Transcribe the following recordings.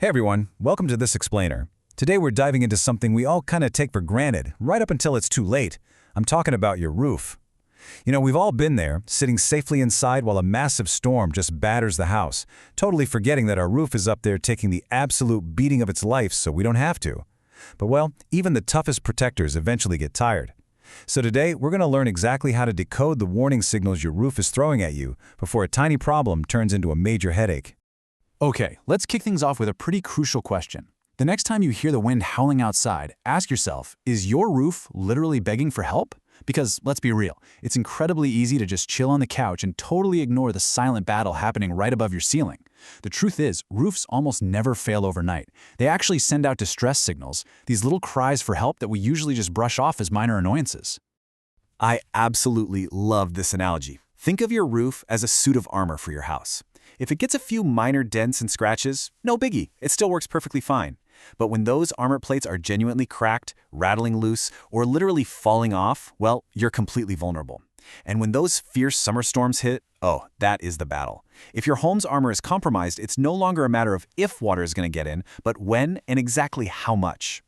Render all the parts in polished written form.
Hey everyone, welcome to This Explainer. Today we're diving into something we all kind of take for granted, right up until it's too late. I'm talking about your roof. We've all been there, sitting safely inside while a massive storm just batters the house, totally forgetting that our roof is up there taking the absolute beating of its life so we don't have to. But well, even the toughest protectors eventually get tired. So today, we're going to learn exactly how to decode the warning signals your roof is throwing at you before a tiny problem turns into a major headache. Okay, let's kick things off with a pretty crucial question. The next time you hear the wind howling outside, ask yourself, is your roof literally begging for help? Because let's be real, it's incredibly easy to just chill on the couch and totally ignore the silent battle happening right above your ceiling. The truth is, roofs almost never fail overnight. They actually send out distress signals, these little cries for help that we usually just brush off as minor annoyances. I absolutely love this analogy. Think of your roof as a suit of armor for your house. If it gets a few minor dents and scratches, no biggie, it still works perfectly fine. But when those armor plates are genuinely cracked, rattling loose, or literally falling off, well, you're completely vulnerable. And when those fierce summer storms hit, oh, that is the battle. If your home's armor is compromised, it's no longer a matter of if water is going to get in, but when and exactly how much.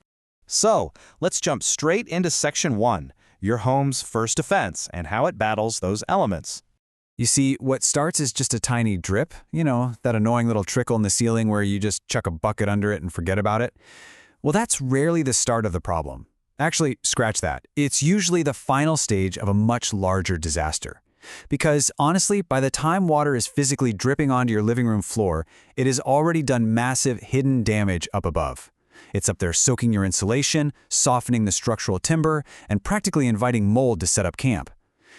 So, let's jump straight into Section 1, your home's first defense and how it battles those elements. You see, what starts as just a tiny drip, that annoying little trickle in the ceiling where you just chuck a bucket under it and forget about it, well, that's rarely the start of the problem. Actually, scratch that. It's usually the final stage of a much larger disaster. Because honestly, by the time water is physically dripping onto your living room floor, it has already done massive hidden damage up above. It's up there soaking your insulation, softening the structural timber, and practically inviting mold to set up camp.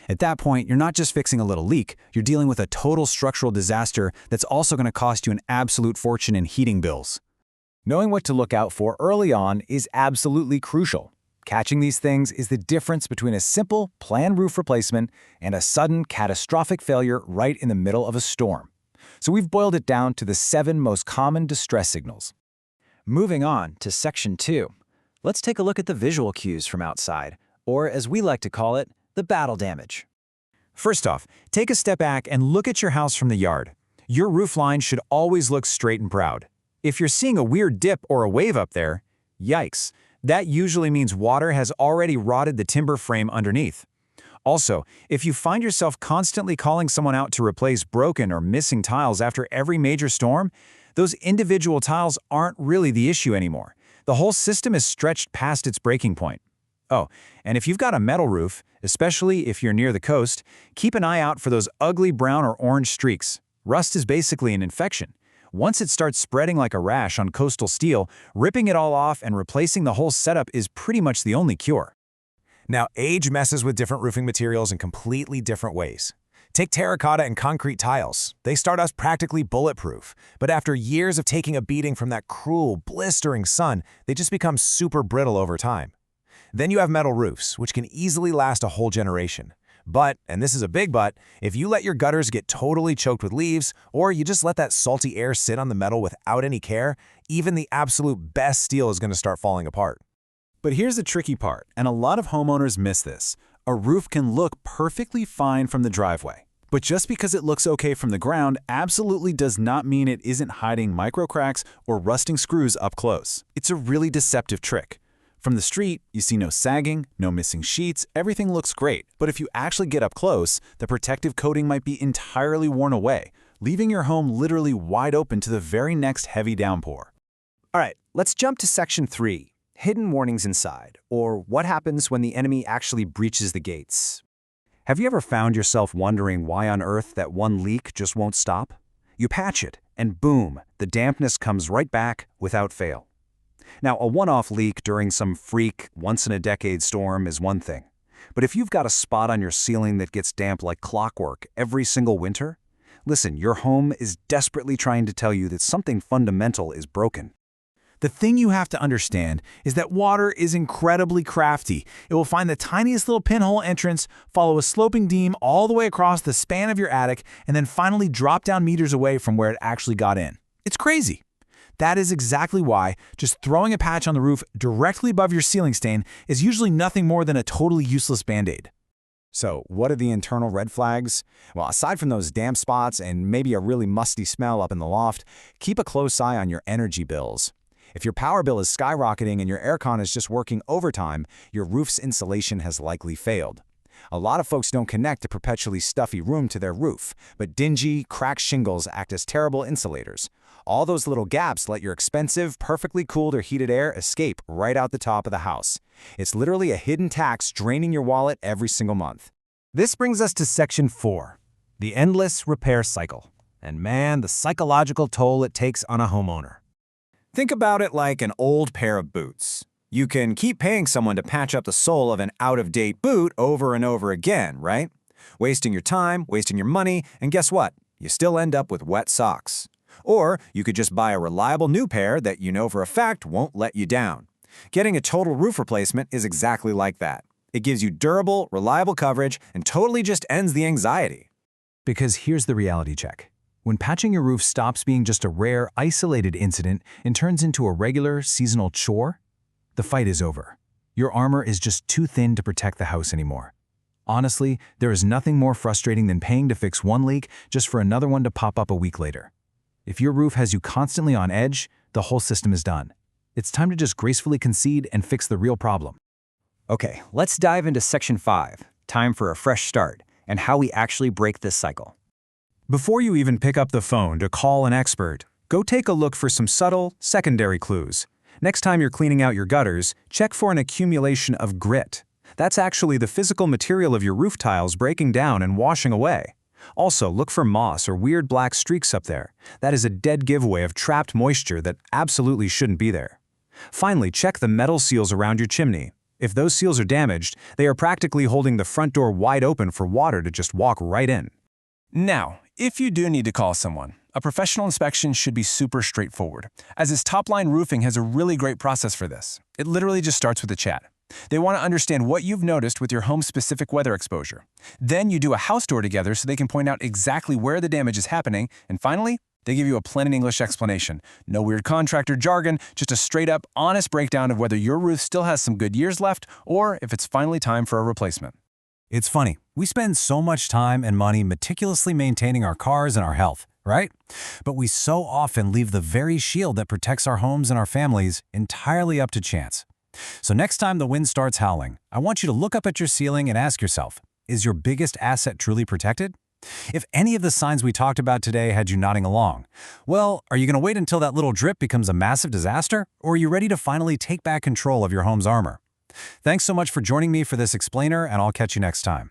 At that point, you're not just fixing a little leak, you're dealing with a total structural disaster that's also going to cost you an absolute fortune in heating bills. Knowing what to look out for early on is absolutely crucial. Catching these things is the difference between a simple, planned roof replacement and a sudden, catastrophic failure right in the middle of a storm. So we've boiled it down to the 7 most common distress signals. Moving on to Section 2, let's take a look at the visual cues from outside, or as we like to call it, the battle damage. First off, take a step back and look at your house from the yard. Your roof line should always look straight and proud. If you're seeing a weird dip or a wave up there, yikes, that usually means water has already rotted the timber frame underneath. Also, if you find yourself constantly calling someone out to replace broken or missing tiles after every major storm, those individual tiles aren't really the issue anymore. The whole system is stretched past its breaking point. Oh, and if you've got a metal roof, especially if you're near the coast, keep an eye out for those ugly brown or orange streaks. Rust is basically an infection. Once it starts spreading like a rash on coastal steel, ripping it all off and replacing the whole setup is pretty much the only cure. Now, age messes with different roofing materials in completely different ways. Take terracotta and concrete tiles. They start us practically bulletproof, but after years of taking a beating from that cruel, blistering sun, they just become super brittle over time. Then you have metal roofs, which can easily last a whole generation. But, and this is a big but, if you let your gutters get totally choked with leaves, or you just let that salty air sit on the metal without any care, even the absolute best steel is going to start falling apart. But here's the tricky part, and a lot of homeowners miss this. A roof can look perfectly fine from the driveway. But just because it looks okay from the ground absolutely does not mean it isn't hiding micro cracks or rusting screws up close. It's a really deceptive trick. From the street, you see no sagging, no missing sheets, everything looks great. But if you actually get up close, the protective coating might be entirely worn away, leaving your home literally wide open to the very next heavy downpour. All right, let's jump to Section 3, hidden warnings inside, or what happens when the enemy actually breaches the gates. Have you ever found yourself wondering why on earth that one leak just won't stop? You patch it, and boom, the dampness comes right back without fail. Now, a one-off leak during some freak, once-in-a-decade storm is one thing. But if you've got a spot on your ceiling that gets damp like clockwork every single winter, listen, your home is desperately trying to tell you that something fundamental is broken. The thing you have to understand is that water is incredibly crafty. It will find the tiniest little pinhole entrance, follow a sloping beam all the way across the span of your attic, and then finally drop down meters away from where it actually got in. It's crazy. That is exactly why just throwing a patch on the roof directly above your ceiling stain is usually nothing more than a totally useless Band-Aid. So, what are the internal red flags? Well, aside from those damp spots and maybe a really musty smell up in the loft, keep a close eye on your energy bills. If your power bill is skyrocketing and your aircon is just working overtime, your roof's insulation has likely failed. A lot of folks don't connect a perpetually stuffy room to their roof, but dingy, cracked shingles act as terrible insulators. All those little gaps let your expensive, perfectly cooled or heated air escape right out the top of the house. It's literally a hidden tax draining your wallet every single month. This brings us to Section 4, the endless repair cycle. And man, the psychological toll it takes on a homeowner. Think about it like an old pair of boots. You can keep paying someone to patch up the sole of an out-of-date boot over and over again, right? Wasting your time, wasting your money, and guess what? You still end up with wet socks. Or you could just buy a reliable new pair that you know for a fact won't let you down. Getting a total roof replacement is exactly like that. It gives you durable, reliable coverage and totally just ends the anxiety. Because here's the reality check. When patching your roof stops being just a rare, isolated incident and turns into a regular, seasonal chore, the fight is over. Your armor is just too thin to protect the house anymore. Honestly, there is nothing more frustrating than paying to fix one leak just for another one to pop up a week later. If your roof has you constantly on edge, the whole system is done. It's time to just gracefully concede and fix the real problem. Okay, let's dive into Section 5, time for a fresh start, and how we actually break this cycle. Before you even pick up the phone to call an expert, go take a look for some subtle, secondary clues. Next time you're cleaning out your gutters, check for an accumulation of grit. That's actually the physical material of your roof tiles breaking down and washing away. Also, look for moss or weird black streaks up there. That is a dead giveaway of trapped moisture that absolutely shouldn't be there. Finally, check the metal seals around your chimney. If those seals are damaged, they are practically holding the front door wide open for water to just walk right in. Now, if you do need to call someone, a professional inspection should be super straightforward, as Aus Topline Roofing has a really great process for this. It literally just starts with a chat. They want to understand what you've noticed with your home's specific weather exposure. Then you do a house tour together so they can point out exactly where the damage is happening, and finally, they give you a plain English explanation. No weird contractor jargon, just a straight-up, honest breakdown of whether your roof still has some good years left or if it's finally time for a replacement. It's funny, we spend so much time and money meticulously maintaining our cars and our health, right? But we so often leave the very shield that protects our homes and our families entirely up to chance. So next time the wind starts howling, I want you to look up at your ceiling and ask yourself, is your biggest asset truly protected? If any of the signs we talked about today had you nodding along, well, are you going to wait until that little drip becomes a massive disaster? Or are you ready to finally take back control of your home's armor? Thanks so much for joining me for this explainer, and I'll catch you next time.